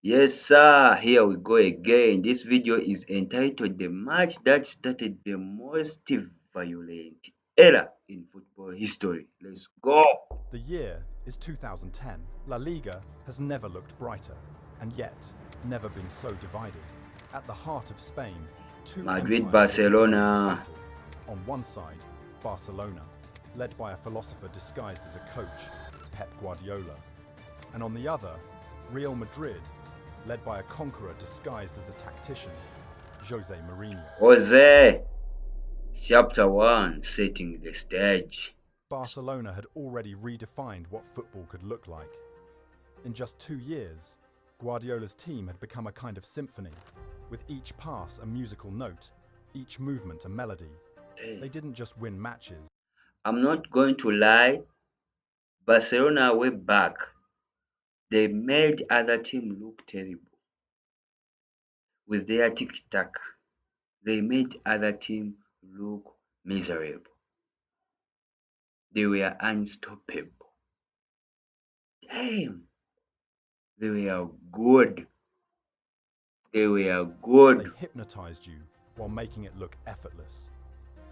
Yes, sir. Here we go again. This video is entitled The Match That Started the Most Violent Era in Football History. Let's go. The year is 2010. La Liga has never looked brighter, and yet never been so divided. At the heart of Spain, two Madrid, empires were preparing for Barcelona. battle. On one side, Barcelona, led by a philosopher disguised as a coach, Pep Guardiola. And on the other, Real Madrid, led by a conqueror disguised as a tactician, Jose Mourinho. Jose. Chapter 1, Setting the Stage. Barcelona had already redefined what football could look like. In just 2 years, Guardiola's team had become a kind of symphony, with each pass a musical note, each movement a melody. They didn't just win matches. I'm not going to lie. Barcelona were back. They made other teams look terrible with their tic-tac. They made other teams look miserable. They were unstoppable. Damn, they were good. They were They good. hypnotized you while making it look effortless.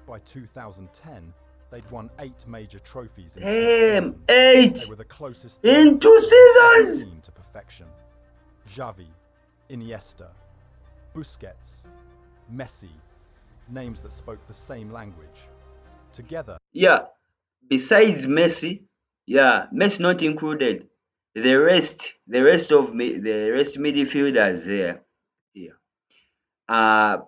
By 2010, they'd won 8 major trophies in 2 Damn, seasons. They 8 were the closest thing in 2 football had ever seasons. seen to perfection. Xavi, Iniesta, Busquets, Messi, names that spoke the same language. Together, Yeah, besides Messi, yeah, Messi not included. The rest midfielders there. Yeah.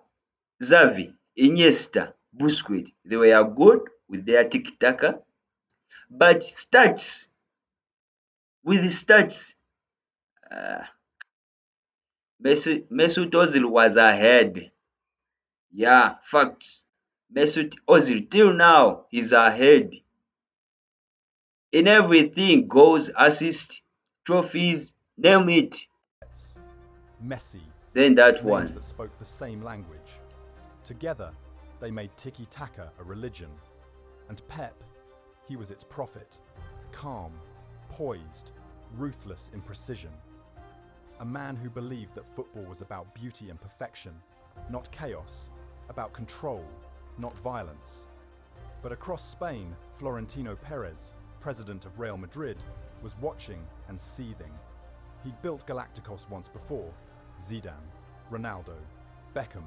Xavi, Iniesta, Busquets, they were good with their tiki-taka, but stats, uh, Mesut Ozil was ahead. Yeah, facts. Mesut Ozil till now he's ahead in everything: goals, assists, trophies, name it. Messi, Then that names one. that spoke the same language. Together, they made tiki-taka a religion. And Pep, he was its prophet, calm, poised, ruthless in precision. A man who believed that football was about beauty and perfection, not chaos, about control, not violence. But across Spain, Florentino Perez, president of Real Madrid, was watching and seething. He'd built Galacticos once before, Zidane, Ronaldo, Beckham,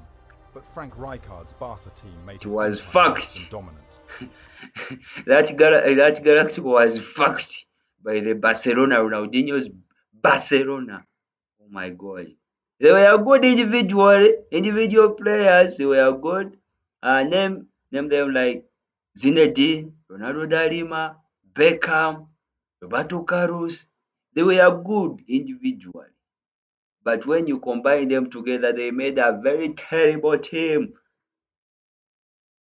but Frank Rijkaard's Barca team made It his was empire less than fucked. dominant. that Galaxy was fucked by the Barcelona, Ronaldinho's Barcelona. Oh my god. They were good individual players, they were good. Name them like Zinedine, Ronaldo da Lima, Beckham, Roberto Carlos. They were good individually. But when you combine them together, they made a very terrible team.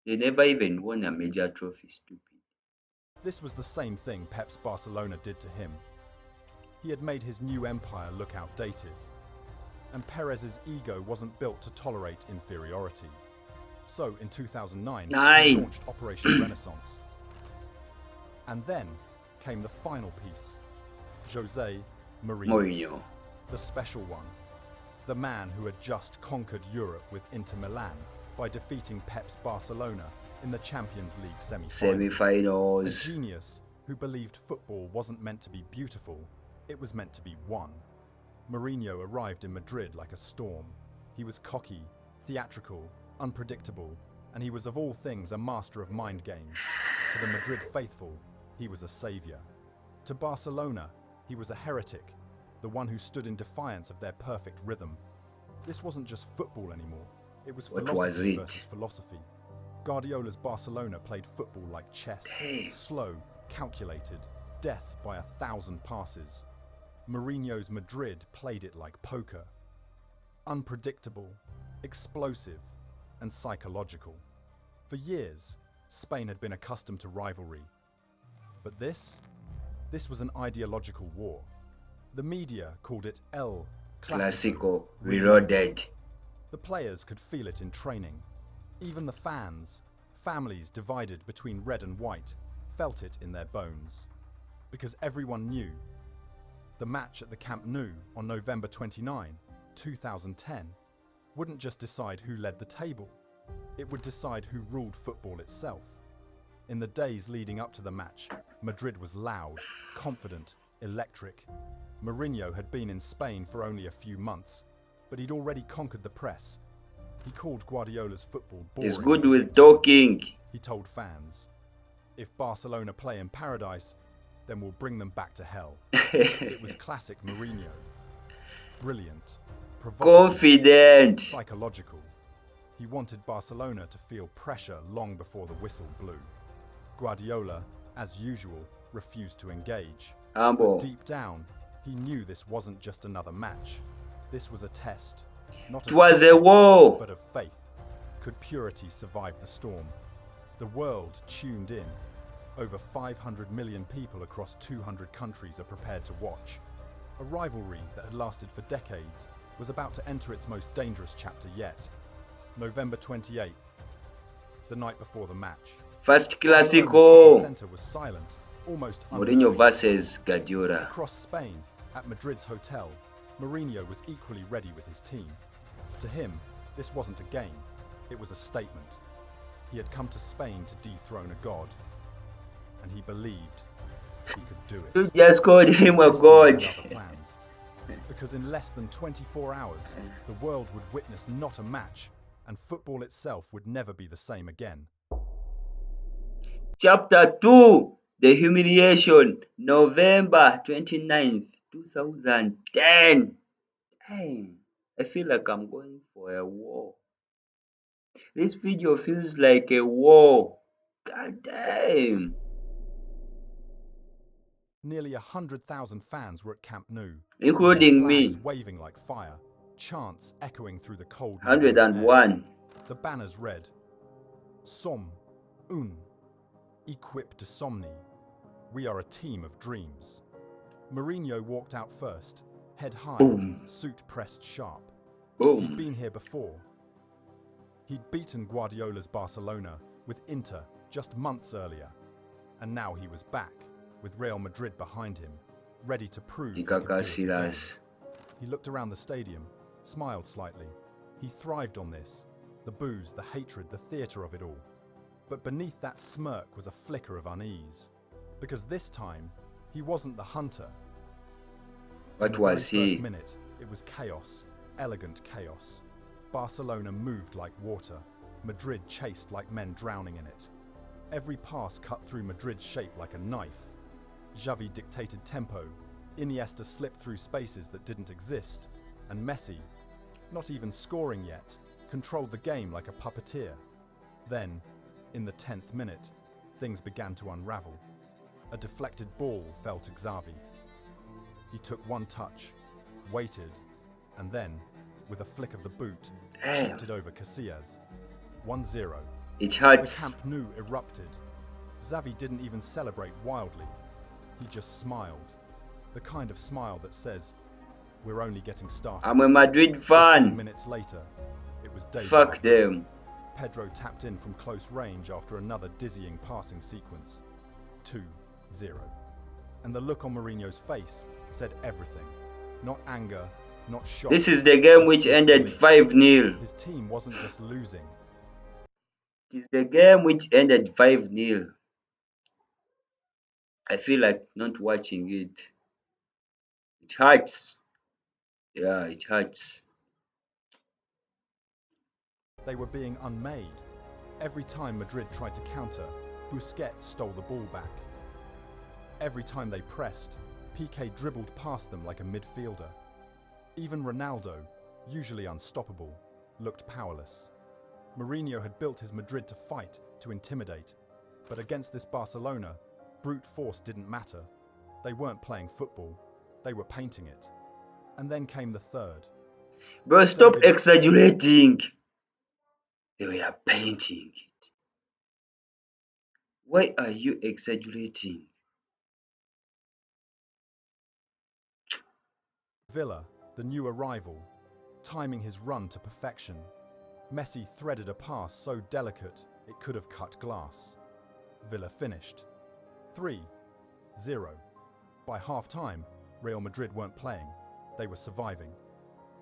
They never even won a major trophy, stupid. This was the same thing Pep's Barcelona did to him. He had made his new empire look outdated, and Perez's ego wasn't built to tolerate inferiority. So in 2009, he 9. launched Operation Renaissance. And then came the final piece, Jose Mourinho, Mourinho. the special one, the man who had just conquered Europe with Inter Milan by defeating Pep's Barcelona in the Champions League semi-final. A Semi-finals. genius who believed football wasn't meant to be beautiful, it was meant to be won. Mourinho arrived in Madrid like a storm. He was cocky, theatrical, unpredictable, and he was of all things a master of mind games. To the Madrid faithful, he was a savior. To Barcelona, he was a heretic, the one who stood in defiance of their perfect rhythm. This wasn't just football anymore, it was What was philosophy it? versus philosophy. Guardiola's Barcelona played football like chess, Damn. slow, calculated, death by 1,000 passes. Mourinho's Madrid played it like poker. Unpredictable, explosive, and psychological. For years, Spain had been accustomed to rivalry. But this was an ideological war. The media called it El Clásico, Classico. Reloaded. The players could feel it in training. Even the fans, families divided between red and white, felt it in their bones. Because everyone knew The match at the Camp Nou on November 29, 2010, wouldn't just decide who led the table, it would decide who ruled football itself. In the days leading up to the match, Madrid was loud, confident, electric. Mourinho had been in Spain for only a few months, but he'd already conquered the press. He called Guardiola's football boring. He's good with talking. He told fans, "If Barcelona play in paradise, then we'll bring them back to hell." It was classic Mourinho. Brilliant, provocative, Confident. psychological. He wanted Barcelona to feel pressure long before the whistle blew. Guardiola, as usual, refused to engage. Humble. But deep down, he knew this wasn't just another match. This was a test, not It of was a tactics, war. but of faith. Could purity survive the storm? The world tuned in. Over 500 million people across 200 countries are prepared to watch. A rivalry that had lasted for decades was about to enter its most dangerous chapter yet. November 28th, the night before the match. First Barcelona's city Clasico. centre was silent, almost Mourinho unmoving. versus Guardiola. Across Spain, at Madrid's hotel, Mourinho was equally ready with his team. To him, this wasn't a game, it was a statement. He had come to Spain to dethrone a god, and he believed he could do You it. just called him a Destiny god. had other plans. Because in less than 24 hours, the world would witness not a match, and football itself would never be the same again. Chapter 2. The Humiliation. November 29th, 2010. Damn. I feel like I'm going for a war. This video feels like a war. God damn. Nearly 100,000 fans were at Camp Nou, Including with their flags me. waving like fire, chants echoing through the cold November air. 101. The banners read, "Som un equipe de somni." We are a team of dreams. Mourinho walked out first, head high, Boom. suit pressed sharp. He'd Boom. been here before. He'd beaten Guardiola's Barcelona with Inter just months earlier. And now he was back, with Real Madrid behind him, ready to prove he could do it again. He looked around the stadium, smiled slightly. He thrived on this, the booze, the hatred, the theatre of it all. But beneath that smirk was a flicker of unease. Because this time, he wasn't the hunter. What From was the very he? first minute, it was chaos, elegant chaos. Barcelona moved like water. Madrid chased like men drowning in it. Every pass cut through Madrid's shape like a knife. Xavi dictated tempo. Iniesta slipped through spaces that didn't exist. And Messi, not even scoring yet, controlled the game like a puppeteer. Then, in the 10th minute, things began to unravel. A deflected ball fell to Xavi. He took one touch, waited, and then, with a flick of the boot, Damn. chipped it over Casillas. 1-0. It The hurts. Camp Nou erupted. Xavi didn't even celebrate wildly. He just smiled. The kind of smile that says, "We're only getting started." I'm a Madrid 15 fan. minutes later, it was deja Fuck vu. them. Pedro tapped in from close range after another dizzying passing sequence. 2-0. And the look on Mourinho's face said everything. Not anger, not shock. This is the game just which ended disbelief. 5-0. His team wasn't just losing. It is the game which ended 5-0. I feel like not watching it. It hurts. Yeah, it hurts. They were being unmade. Every time Madrid tried to counter, Busquets stole the ball back. Every time they pressed, Piqué dribbled past them like a midfielder. Even Ronaldo, usually unstoppable, looked powerless. Mourinho had built his Madrid to fight, to intimidate. But against this Barcelona, brute force didn't matter. They weren't playing football, they were painting it. And then came the third. Bro, stop David- exaggerating. They were painting it. Why are you exaggerating? Villa, the new arrival, timing his run to perfection. Messi threaded a pass so delicate it could have cut glass. Villa finished 3-0. By half-time, Real Madrid weren't playing, they were surviving.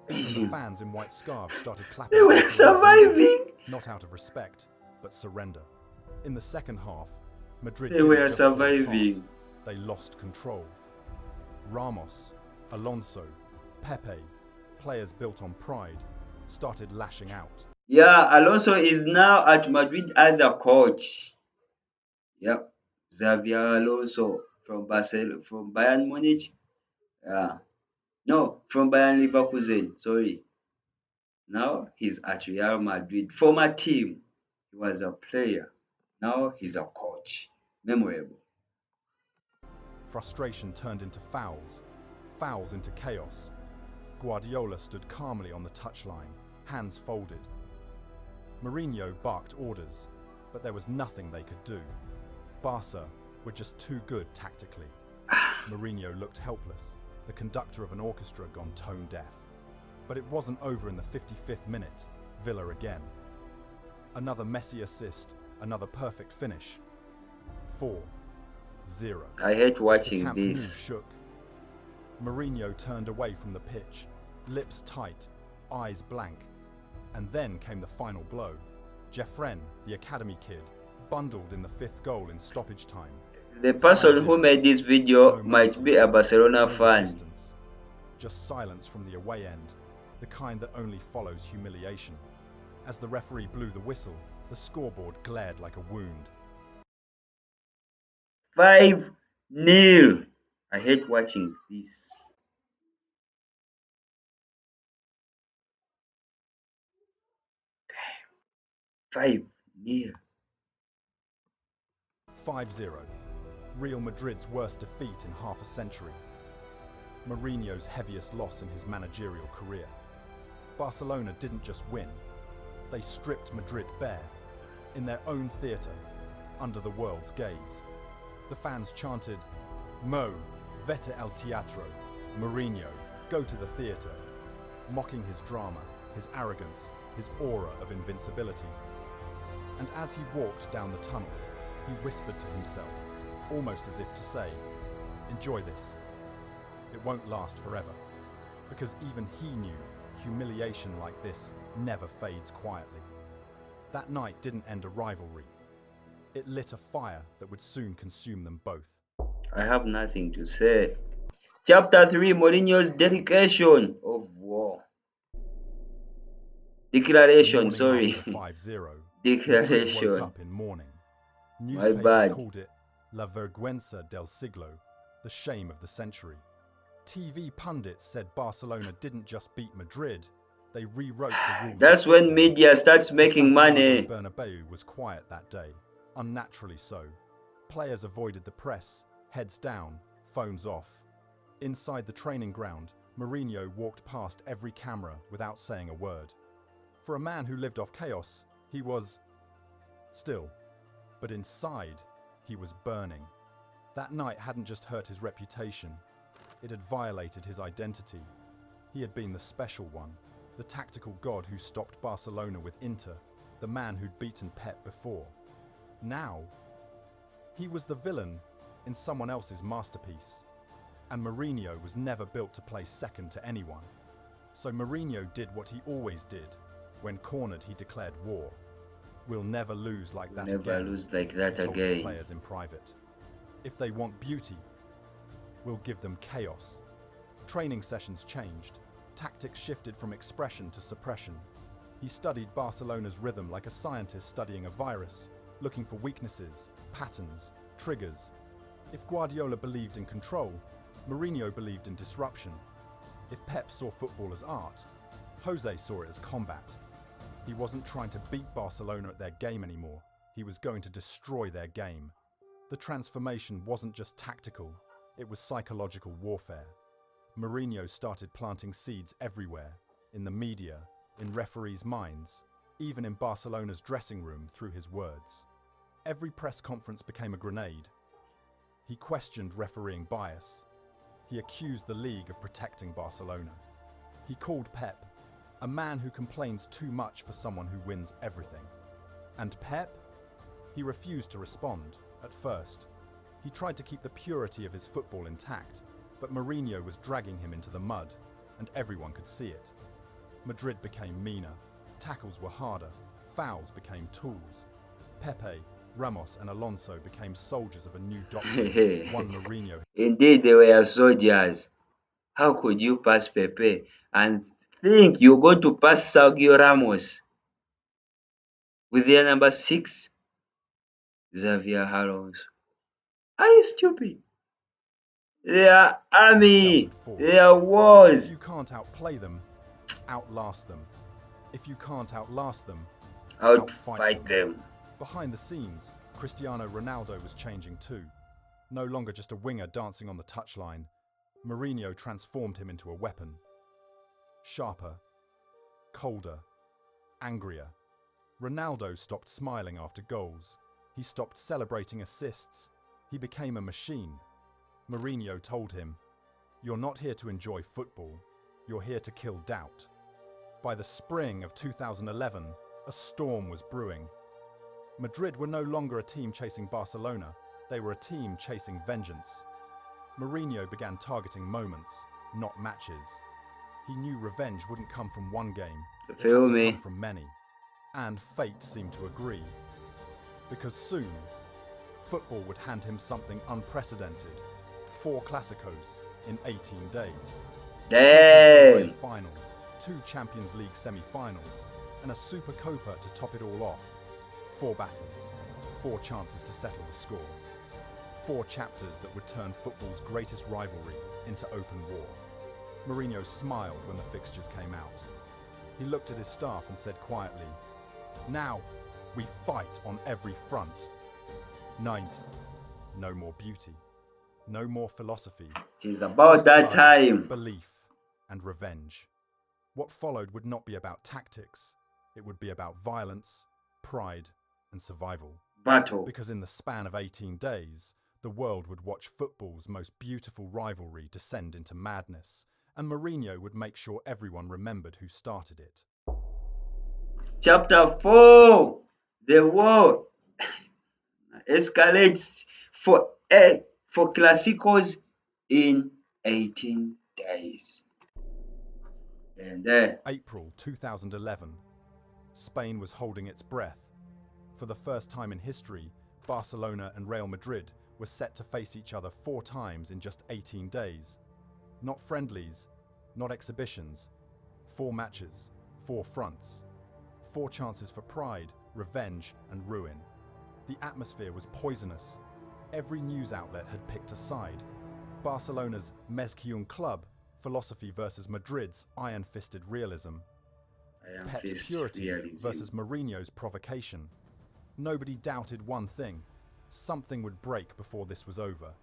Even the fans in white scarves started clapping They were Barcelona's movement, surviving. not out of respect, but surrender. In the second half, Madrid They didn't were just fall apart, surviving. they lost control. Ramos, Alonso, Pepe, players built on pride, started lashing out. Yeah, Alonso is now at Madrid as a coach. Yep, Xavier Alonso from Barcelona, from Bayern Munich. Yeah, no, from Bayern Leverkusen. Sorry. Now he's at Real Madrid, former team. He was a player. Now he's a coach. Memorable. Frustration turned into fouls, fouls into chaos. Guardiola stood calmly on the touchline, hands folded. Mourinho barked orders, but there was nothing they could do. Barca were just too good tactically. Mourinho looked helpless, the conductor of an orchestra gone tone deaf. But it wasn't over in the 55th minute. Villa again. Another Messi assist, another perfect finish. 4-0. I hate The watching Camp Nou this. shook. Mourinho turned away from the pitch, lips tight, eyes blank. And then came the final blow. Jeffren, the academy kid, bundled in the 5th goal in stoppage time. The person who 5-0. made this video No might mercy, be a Barcelona no fan. resistance. Just silence from the away end, the kind that only follows humiliation. As the referee blew the whistle, the scoreboard glared like a wound. 5-0. I hate watching this. Damn. 5-0. 5-0. Real Madrid's worst defeat in half a century. Mourinho's heaviest loss in his managerial career. Barcelona didn't just win, they stripped Madrid bare, in their own theatre, under the world's gaze. The fans chanted, "Mo, vete al teatro, Mourinho, go to the theatre," mocking his drama, his arrogance, his aura of invincibility. And as he walked down the tunnel, he whispered to himself, almost as if to say, "Enjoy this. It won't last forever." Because even he knew humiliation like this never fades quietly. That night didn't end a rivalry. It lit a fire that would soon consume them both. I have nothing to say. Chapter 3, Mourinho's dedication of war. The Declaration, morning sorry. after the 5-0, Madrid woke Declaration. up in mourning. My Newspapers bad. called it La Vergüenza del Siglo, the shame of the century. TV pundits said Barcelona didn't just beat Madrid, they rewrote the rules. That's of when football. media starts making Santiago money. Bernabeu was quiet that day, unnaturally so. Players avoided the press, heads down, phones off. Inside the training ground, Mourinho walked past every camera without saying a word. For a man who lived off chaos, he was still. But inside, he was burning. That night hadn't just hurt his reputation, it had violated his identity. He had been the special one, the tactical god who stopped Barcelona with Inter, the man who'd beaten Pep before. Now, he was the villain in someone else's masterpiece. And Mourinho was never built to play second to anyone. So Mourinho did what he always did. When cornered, he declared war. "We'll never lose like that Never again," lose like that he told his again. players in private. "If they want beauty, we'll give them chaos." Training sessions changed. Tactics shifted from expression to suppression. He studied Barcelona's rhythm like a scientist studying a virus, looking for weaknesses, patterns, triggers. If Guardiola believed in control, Mourinho believed in disruption. If Pep saw football as art, Jose saw it as combat. He wasn't trying to beat Barcelona at their game anymore. He was going to destroy their game. The transformation wasn't just tactical, it was psychological warfare. Mourinho started planting seeds everywhere, in the media, in referees' minds, even in Barcelona's dressing room through his words. Every press conference became a grenade. He questioned refereeing bias. He accused the league of protecting Barcelona. He called Pep a man who complains too much for someone who wins everything. And Pep? He refused to respond, at first. He tried to keep the purity of his football intact. But Mourinho was dragging him into the mud, and everyone could see it. Madrid became meaner, tackles were harder, fouls became tools. Pepe, Ramos and Alonso became soldiers of a new doctrine, one Mourinho. Indeed, they were soldiers. How could you pass Pepe and think you're going to pass Sergio Ramos with their number 6, Xavier Alonso? Are you stupid? Their army, Himself had forged. their wars. If you can't outplay them, outlast them. If you can't outlast them, Outfight them. Behind the scenes, Cristiano Ronaldo was changing too. No longer just a winger dancing on the touchline, Mourinho transformed him into a weapon. Sharper, colder, angrier. Ronaldo stopped smiling after goals. He stopped celebrating assists. He became a machine. Mourinho told him, "You're not here to enjoy football, you're here to kill doubt." By the spring of 2011, a storm was brewing. Madrid were no longer a team chasing Barcelona, they were a team chasing vengeance. Mourinho began targeting moments, not matches. He knew revenge wouldn't come from one game, it had to come from many. And fate seemed to agree. Because soon, football would hand him something unprecedented. 4 Clásicos in 18 days. Damn! A final, 2 Champions League semi-finals, and a Super Copa to top it all off. 4 battles, 4 chances to settle the score. 4 chapters that would turn football's greatest rivalry into open war. Mourinho smiled when the fixtures came out. He looked at his staff and said quietly, "Now, we fight on every front. Night, no more beauty, no more philosophy. It is about Just that blood, time. belief, and revenge." What followed would not be about tactics, it would be about violence, pride, and survival. Battle. Because in the span of 18 days, the world would watch football's most beautiful rivalry descend into madness, and Mourinho would make sure everyone remembered who started it. Chapter 4. The war escalates for Clásicos in 18 days. And April 2011. Spain was holding its breath. For the first time in history, Barcelona and Real Madrid were set to face each other 4 times in just 18 days. Not friendlies, not exhibitions. 4 matches, 4 fronts. 4 chances for pride, revenge, and ruin. The atmosphere was poisonous. Every news outlet had picked a side. Barcelona's Mezquion club, philosophy versus Madrid's iron-fisted realism. Pep's purity versus Mourinho's provocation. Nobody doubted one thing. Something would break before this was over.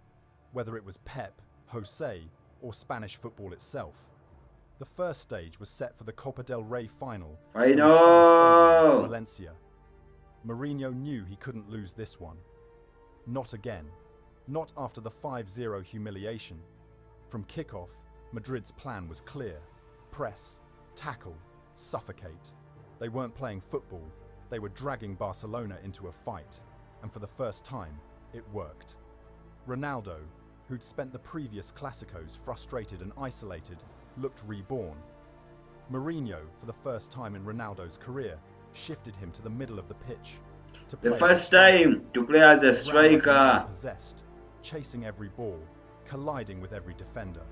Whether it was Pep, Jose, or Spanish football itself. The first stage was set for the Copa del Rey final at the Mestalla Stadium, Valencia. Mourinho knew he couldn't lose this one. Not again. Not after the 5-0 humiliation. From kickoff, Madrid's plan was clear. Press, tackle, suffocate. They weren't playing football, they were dragging Barcelona into a fight. And for the first time, it worked. Ronaldo, who'd spent the previous Clásicos frustrated and isolated, looked reborn. Mourinho, for the first time in Ronaldo's career, shifted him to the middle of the pitch. The first time to play as a striker. Possessed, chasing every ball, colliding with every defender.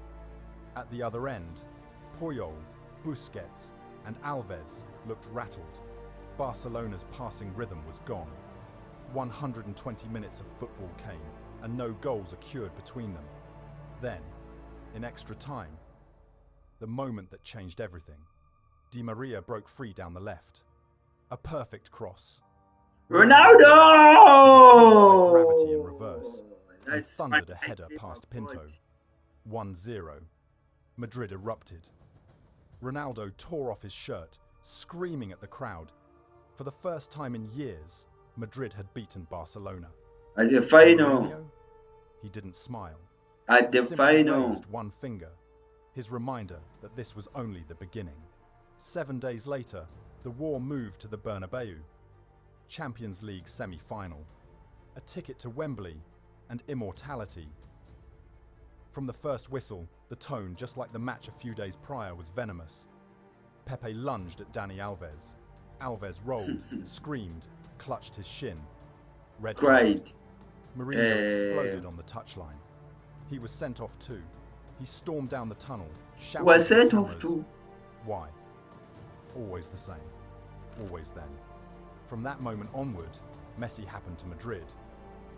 At the other end, Puyol, Busquets, and Alves looked rattled. Barcelona's passing rhythm was gone. 120 minutes of football came, and no goals occurred between them. Then, in extra time, the moment that changed everything. Di Maria broke free down the left. A perfect cross. Ronaldo! By gravity in reverse, and thundered a header past Pinto. 1-0. Madrid erupted. Ronaldo tore off his shirt, screaming at the crowd. For the first time in years, Madrid had beaten Barcelona. At the final. Mourinho? He didn't smile. At the He simply final. raised one finger, his reminder that this was only the beginning. 7 days later, the war moved to the Bernabeu. Champions League semi-final. A ticket to Wembley and immortality. From the first whistle, the tone, just like the match a few days prior, was venomous. Pepe lunged at Dani Alves. Alves rolled, screamed, clutched his shin. Red card. Cried. Mourinho exploded on the touchline. He was sent off too. He stormed down the tunnel, shouting Was to the sent off cameras. too. Why? Always the same. Always then. From that moment onward, Messi happened to Madrid.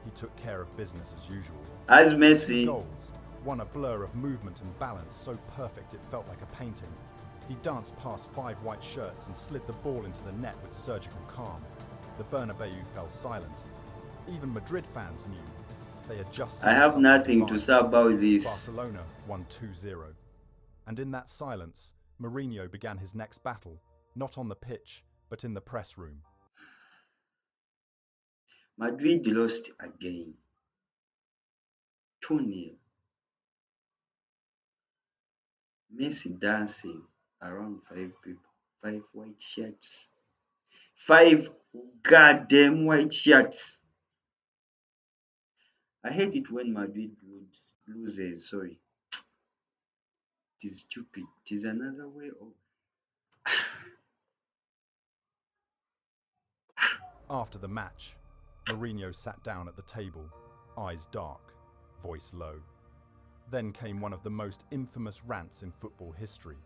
He took care of business as usual. As 2 Messi. goals, one a blur of movement and balance so perfect it felt like a painting. He danced past 5 white shirts and slid the ball into the net with surgical calm. The Bernabeu fell silent. Even Madrid fans knew. They had just seen I have something nothing divine. to say about this. Barcelona won 2-0. And in that silence, Mourinho began his next battle, not on the pitch, but in the press room. Madrid lost again. 2-0. Messi dancing around 5 people. 5 white shirts. 5 goddamn white shirts. I hate it when Madrid loses. Sorry. It is stupid. It is another way of. After the match, Mourinho sat down at the table, eyes dark, voice low. Then came one of the most infamous rants in football history.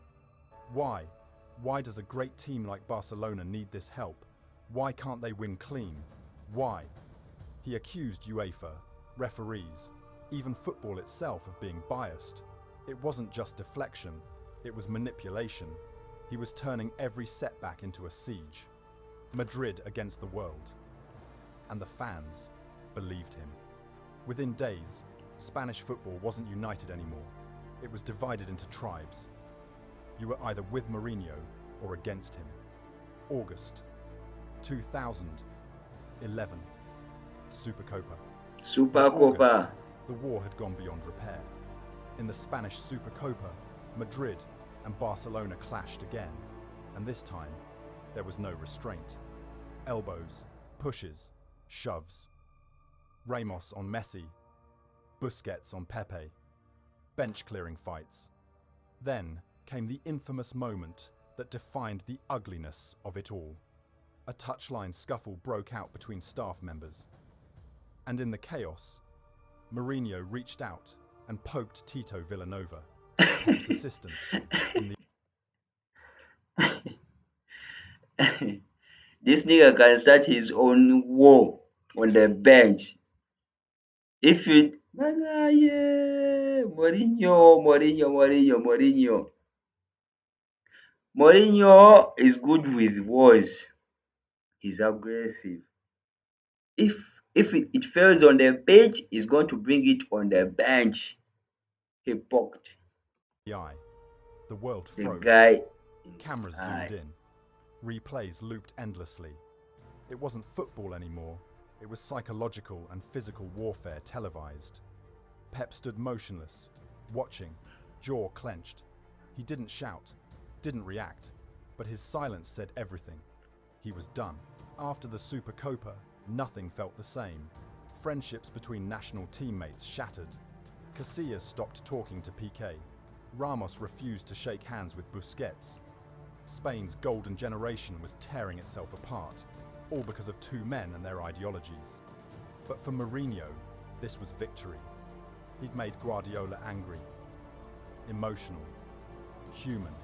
Why? Why does a great team like Barcelona need this help? Why can't they win clean? Why? He accused UEFA, referees, even football itself of being biased. It wasn't just deflection, it was manipulation. He was turning every setback into a siege. Madrid against the world. And the fans believed him. Within days, Spanish football wasn't united anymore. It was divided into tribes. You were either with Mourinho or against him. August 2011. Supercopa. Supercopa. The war had gone beyond repair. In the Spanish Supercopa, Madrid and Barcelona clashed again, and this time there was no restraint. Elbows, pushes, shoves. Ramos on Messi, Busquets on Pepe. Bench-clearing fights. Then came the infamous moment that defined the ugliness of it all. A touchline scuffle broke out between staff members. And in the chaos, Mourinho reached out and poked Tito Villanova, Pep's assistant, in the This nigga can start his own war on the bench. If you Mourinho is good with words. He's aggressive. If it fails on the pitch, he's going to bring it on the bench. He poked eye. The world the froze. guy in Cameras the eye. zoomed in. Replays looped endlessly. It wasn't football anymore. It was psychological and physical warfare televised. Pep stood motionless, watching, jaw clenched. He didn't shout, didn't react, but his silence said everything. He was done. After the Supercopa, nothing felt the same. Friendships between national teammates shattered. Casillas stopped talking to Piqué. Ramos refused to shake hands with Busquets. Spain's golden generation was tearing itself apart, all because of 2 men and their ideologies. But for Mourinho, this was victory. He'd made Guardiola angry, emotional, human.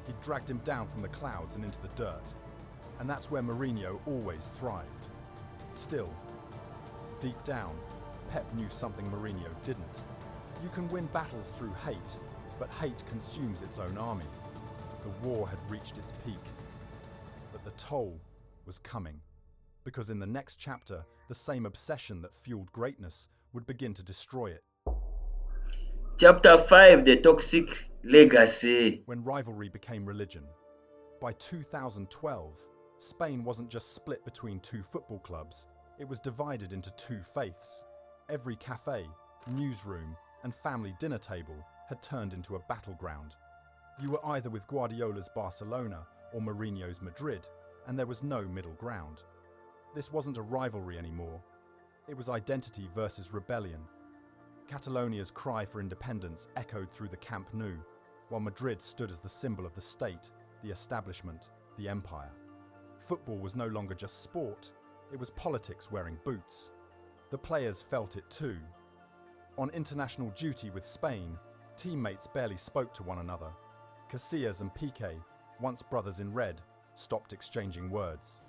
He'd dragged him down from the clouds and into the dirt. And that's where Mourinho always thrived. Still, deep down, Pep knew something Mourinho didn't. You can win battles through hate, but hate consumes its own army. The war had reached its peak. But the toll was coming, because in the next chapter, the same obsession that fueled greatness would begin to destroy it. Chapter 5, the toxic legacy. When rivalry became religion. By 2012, Spain wasn't just split between 2 football clubs, it was divided into 2 faiths. Every cafe, newsroom, and family dinner table had turned into a battleground. You were either with Guardiola's Barcelona or Mourinho's Madrid, and there was no middle ground. This wasn't a rivalry anymore. It was identity versus rebellion. Catalonia's cry for independence echoed through the Camp Nou, while Madrid stood as the symbol of the state, the establishment, the empire. Football was no longer just sport, it was politics wearing boots. The players felt it too. On international duty with Spain, teammates barely spoke to one another. Casillas and Piqué, once brothers in red, stopped exchanging words.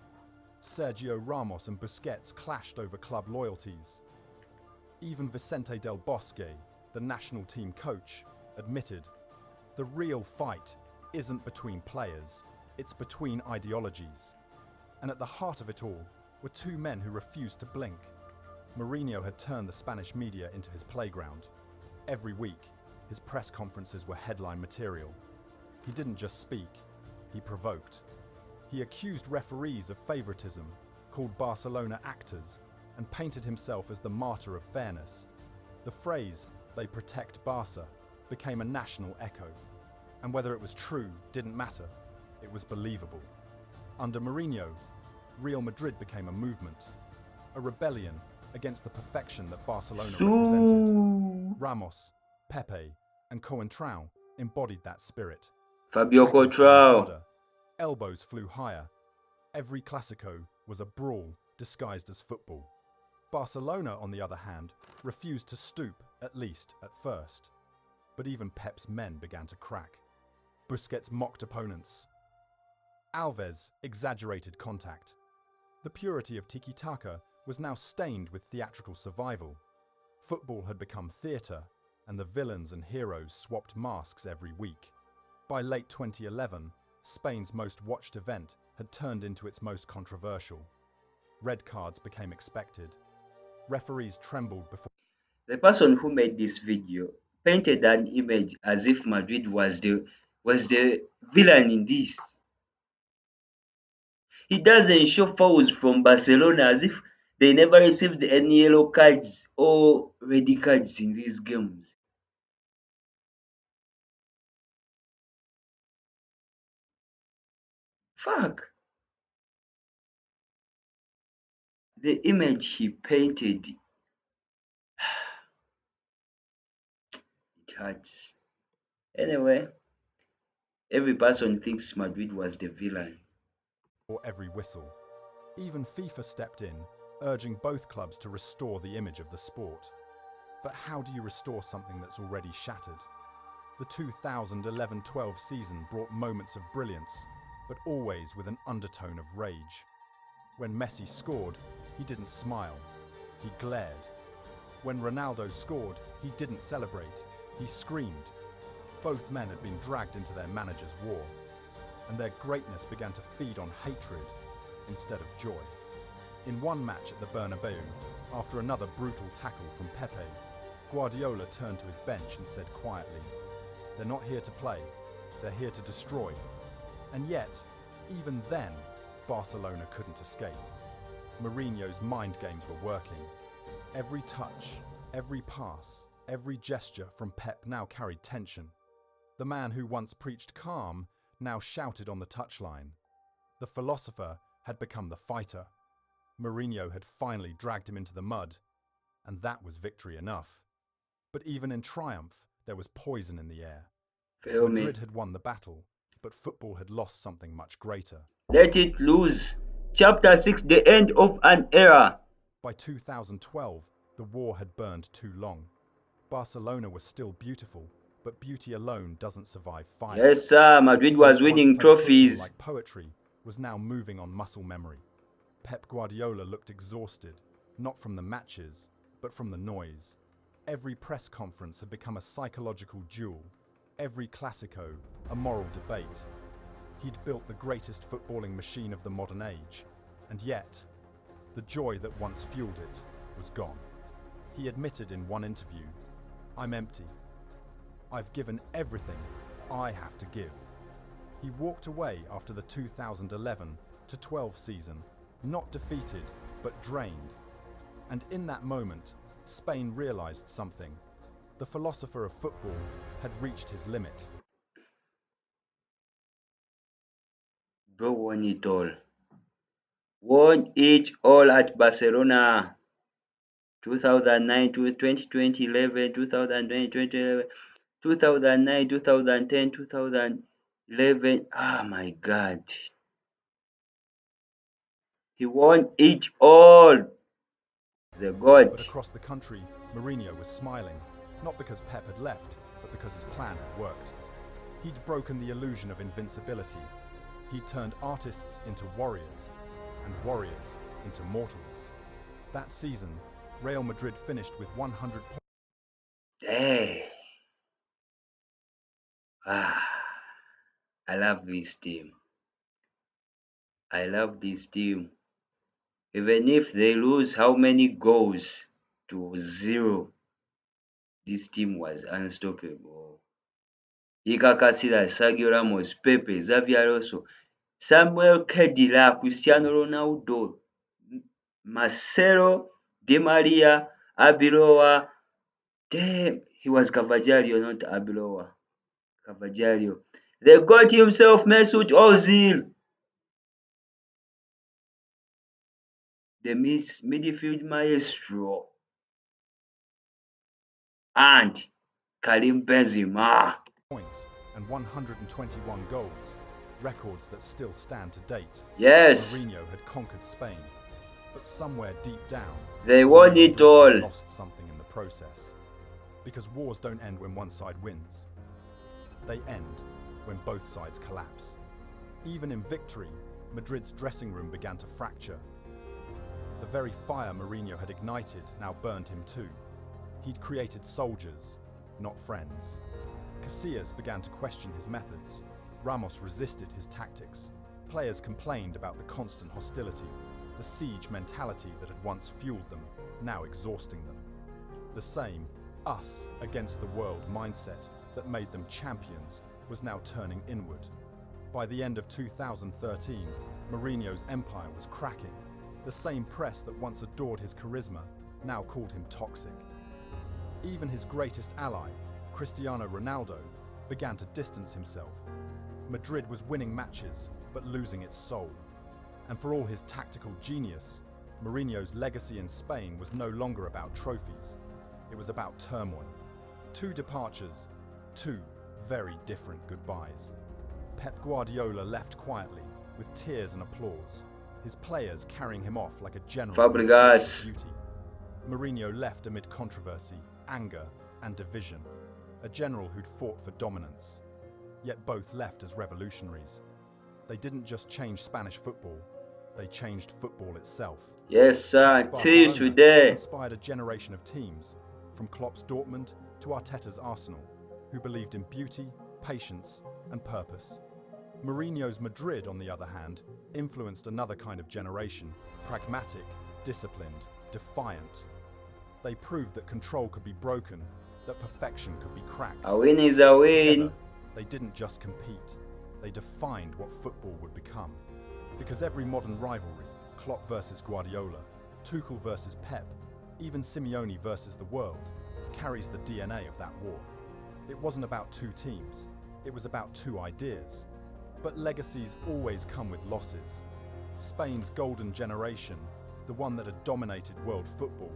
Sergio Ramos and Busquets clashed over club loyalties. Even Vicente del Bosque, the national team coach, admitted, the real fight isn't between players, it's between ideologies. And at the heart of it all were two men who refused to blink. Mourinho had turned the Spanish media into his playground. Every week, his press conferences were headline material. He didn't just speak, he provoked. He accused referees of favoritism, called Barcelona actors, and painted himself as the martyr of fairness. The phrase, "they protect Barca," became a national echo. And whether it was true didn't matter, it was believable. Under Mourinho, Real Madrid became a movement, a rebellion against the perfection that Barcelona represented. Ramos, Pepe, and Coentrão embodied that spirit. Fabio Tackles came Coentrão. harder, elbows flew higher. Every Clásico was a brawl disguised as football. Barcelona, on the other hand, refused to stoop, at least at first. But even Pep's men began to crack. Busquets mocked opponents. Alves exaggerated contact. The purity of tiki-taka was now stained with theatrical survival. Football had become theatre, and the villains and heroes swapped masks every week. By late 2011, Spain's most watched event had turned into its most controversial. Red cards became expected. Referees trembled before... The person who made this video painted an image as if Madrid was the villain in this. He doesn't show fouls from Barcelona as if they never received any yellow cards or red cards in these games. Fuck. The image he painted, it hurts. Anyway, every person thinks Madrid was the villain. or every whistle. Even FIFA stepped in, urging both clubs to restore the image of the sport. But how do you restore something that's already shattered? The 2011-12 season brought moments of brilliance, but always with an undertone of rage. When Messi scored, he didn't smile, he glared. When Ronaldo scored, he didn't celebrate, he screamed. Both men had been dragged into their manager's war, and their greatness began to feed on hatred instead of joy. In one match at the Bernabeu, after another brutal tackle from Pepe, Guardiola turned to his bench and said quietly, "They're not here to play, they're here to destroy." And yet, even then, Barcelona couldn't escape. Mourinho's mind games were working. Every touch, every pass, every gesture from Pep now carried tension. The man who once preached calm now shouted on the touchline. The philosopher had become the fighter. Mourinho had finally dragged him into the mud, and that was victory enough. But even in triumph, there was poison in the air. Madrid had won the battle, but football had lost something much greater. Let it loose. Chapter 6, the end of an era. By 2012, the war had burned too long. Barcelona was still beautiful, but beauty alone doesn't survive fire. Yes, sir. A Madrid team was that once winning played football trophies. like poetry was now moving on muscle memory. Pep Guardiola looked exhausted, not from the matches, but from the noise. Every press conference had become a psychological duel. Every Clásico, a moral debate. He'd built the greatest footballing machine of the modern age, and yet, the joy that once fueled it was gone. He admitted in one interview, "I'm empty. I've given everything I have to give." He walked away after the 2011-12 season, not defeated, but drained. And in that moment, Spain realized something. The philosopher of football had reached his limit. Bro won it all. Won it all at Barcelona. 2009 to 2020, 11, 2009, 2011, 2009, 2010, 2011. Oh my God. He won it all. The God. But across the country, Mourinho was smiling, not because Pep had left, but because his plan had worked. He'd broken the illusion of invincibility. He'd turned artists into warriors, and warriors into mortals. That season, Real Madrid finished with 100 points. Hey. Ah, I love this team. I love this team. Even if they lose how many goals to 0, this team was unstoppable. Iker Casillas, Sergio Ramos, Pepe, Xavi Alonso, Samuel Khedira, Cristiano Ronaldo, Marcelo, Di Maria, Abiloa. Damn, he was Cavaggio, not Abiloa. Cavaggio. The God himself, Mesut Ozil. The midfield maestro. And Karim Benzema. Points and 121 goals, records that still stand to date. Yes, Mourinho had conquered Spain, but somewhere deep down, they won Mourinho it had also all. lost something in the process. Because wars don't end when one side wins. They end when both sides collapse. Even in victory, Madrid's dressing room began to fracture. The very fire Mourinho had ignited now burned him too. He'd created soldiers, not friends. Casillas began to question his methods. Ramos resisted his tactics. Players complained about the constant hostility, the siege mentality that had once fueled them, now exhausting them. The same us against the world mindset that made them champions was now turning inward. By the end of 2013, Mourinho's empire was cracking. The same press that once adored his charisma now called him toxic. Even his greatest ally, Cristiano Ronaldo, began to distance himself. Madrid was winning matches, but losing its soul. And for all his tactical genius, Mourinho's legacy in Spain was no longer about trophies. It was about turmoil. 2 departures, 2 very different goodbyes. Pep Guardiola left quietly, with tears and applause, his players carrying him off like a general who had fought Fabregas. for beauty. Mourinho left amid controversy, anger, and division, a general who'd fought for dominance. Yet both left as revolutionaries. They didn't just change Spanish football, they changed football itself. Yes, sir. Pep's Till Barcelona today. inspired a generation of teams, from Klopp's Dortmund to Arteta's Arsenal, who believed in beauty, patience, and purpose. Mourinho's Madrid, on the other hand, influenced another kind of generation, pragmatic, disciplined, defiant. They proved that control could be broken, that perfection could be cracked. A win is a win. Together, they didn't just compete, they defined what football would become. Because every modern rivalry, Klopp versus Guardiola, Tuchel versus Pep, even Simeone versus the world, carries the DNA of that war. It wasn't about 2 teams, it was about 2 ideas. But legacies always come with losses. Spain's golden generation, the one that had dominated world football,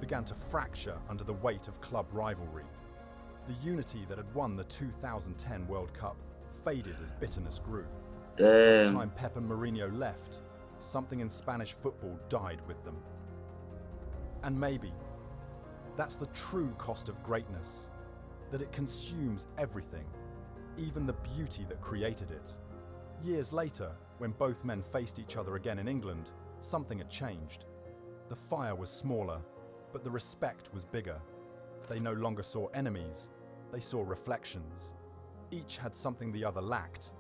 began to fracture under the weight of club rivalry. The unity that had won the 2010 World Cup faded as bitterness grew. By the Damn. time Pep and Mourinho left, something in Spanish football died with them. And maybe that's the true cost of greatness, that it consumes everything, even the beauty that created it. Years later, when both men faced each other again in England, something had changed. The fire was smaller, but the respect was bigger. They no longer saw enemies, they saw reflections. Each had something the other lacked.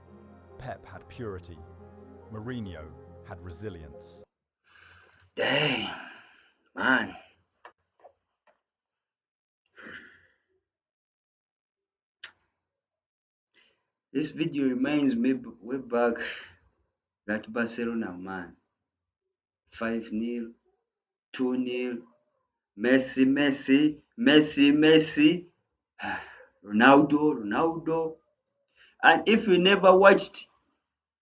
Pep had purity. Mourinho had resilience. Damn. Man. This video reminds me way back that Barcelona, man. 5-0, 2-0. Messi, Messi, Messi, Messi. Ronaldo, Ronaldo. And if you never watched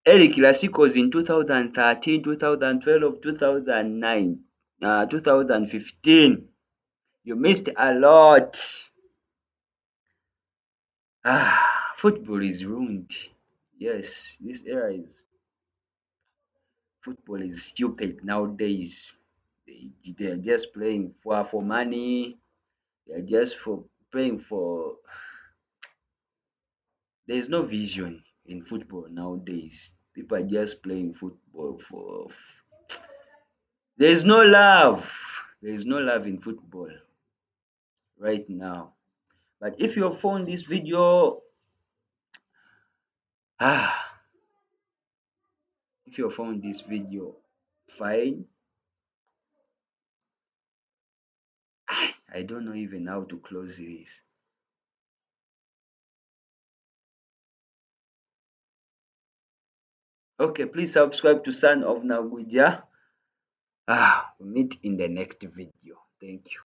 El Clásicos in 2013, 2012, 2009, 2015, You missed a lot. Football is ruined. Yes, this era is football is stupid nowadays. They are just playing for money. They are just for playing for. There is no vision in football nowadays. People are just playing football for. There is no love. There is no love in football right now. But if you found this video, ah, if you found this video fine, I don't know even how to close this. Okay, please subscribe to Son of Naguja. We meet in the next video. Thank you.